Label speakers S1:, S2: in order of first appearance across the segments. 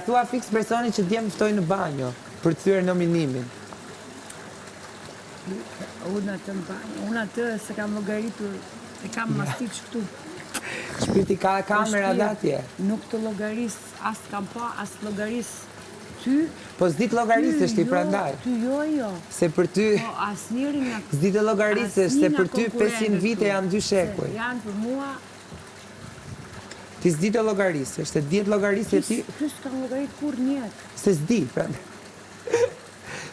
S1: Thua fix personi që djem ftoj në banjo për të thyer nominimin.
S2: Unë atë se kam llogaritur, e kam mastic këtu.
S1: Shpirti ka kamera atje.
S2: Nuk të llogaris, as kam pa, as llogaris ty.
S1: Po s'di të llogarisësh ti prandaj.
S2: Ty jo.
S1: Se për ty
S2: Po asnjëri nga
S1: s'di të llogarisësh se për ty 500 vite janë 2 shekuj.
S2: Janë për mua.
S1: Ti s'di të llogarisësh, se di të llogarisësh ti.
S2: Ty s'kam llogarit kur njet.
S1: Se s'di, prandaj.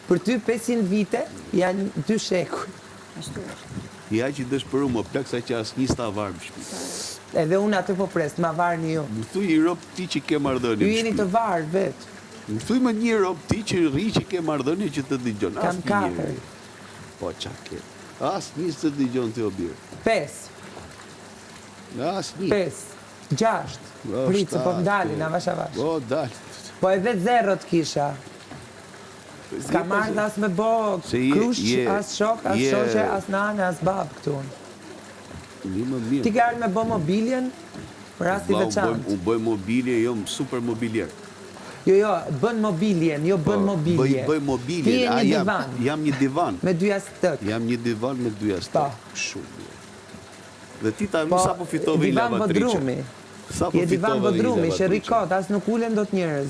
S1: Për ty 500 vite janë 2 shekuj.
S2: Ashtu është.
S3: Ja që dëshpëru më plak sa që asnjë s'ta varë më shtëpi.
S1: Edhe unë atë po pres, ma varni ju.
S3: Më thuj i rob ti që ke marrëdhënie.
S1: Ju jeni të varë vetë.
S3: Më thuj më një rob ti që rri që ke marrëdhënie që të dëgjon.
S1: Kam 4.
S3: Po qa ke. Asnjë s'të dëgjon ti o birë.
S1: 5.
S3: Asnjë.
S1: 5. 6. Pritë, se po m'dalin, avash avash.
S3: Po dal.
S1: Po edhe 0 të kisha. S'ka marrë as me bo krush, as shok, as shoqe, as nane, as bab këtu. Ti ke ardhur me bo mobiljen për rasti veçantë.
S3: U bëj mobilje, jo super mobilier.
S1: Jo, bën mobiljen, jo bën mobilje.
S3: Bëj mobilje.
S1: Ti je një divan.
S3: Jam një divan.
S1: Me 2 jastëk.
S3: Jam një divan me 2 jastëk. Shumë. Dhe ti ta
S1: Po,
S3: sa po fitove i lavatriçe.
S1: Bodrumi. Je divan Bodrumi, që rikot, as nuk ulen dot njerëz.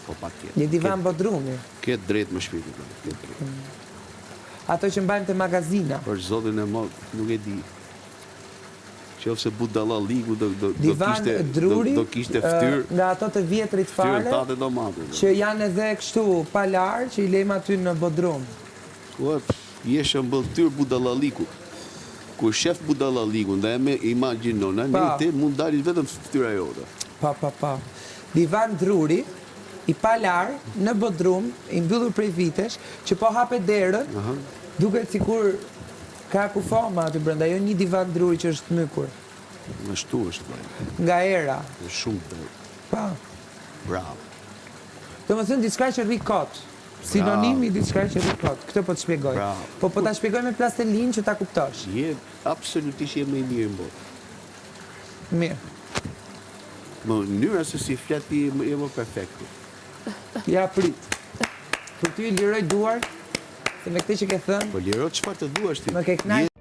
S3: Po patjetër.
S1: Je divan Bodrumi.
S3: Ke drejt më shpirti. Ke drejt.
S1: Ato që mbajmë te magazina.
S3: Për zotin e madh, nuk e di. Qofse budalla ligu do kishte ftyrë.
S1: Nga ato të vjetrit fare.
S3: Ftyrë do mate.
S1: Që janë edhe kështu palar që i lejmë aty në Bodrum.
S3: Ku je shëmbëlltyr budallaliku. Kur shef budallaliku, ndaj me imagjinon, ne ti mund dalit vetëm ftyra jote.
S1: Pa. Divan Druri, i palar në Bodrum, i mbyllur prej vitesh, që po hape derën, duket sikur ka kufoma aty brenda, jo një divan Druri që është mykur.
S3: Ashtu është.
S1: Nga era.
S3: Shumë drejt.
S1: Pa.
S3: Bravo.
S1: Domethënë diçka që rri kot. Sinonimi diçka që rri kot. Këtë po të shpjegoj. Po ta shpjegoj me plastelin që ta kuptosh.
S3: Je absolutisht je më i mirë në botë.
S1: Mirë.
S3: Më mënyra se si flet ti je më perfekte.
S1: Ja prit. Për ty liroj duar, se me këtë që ke thënë.
S3: Po liroj çfarë të duash ti.
S1: Më ke kënaqur.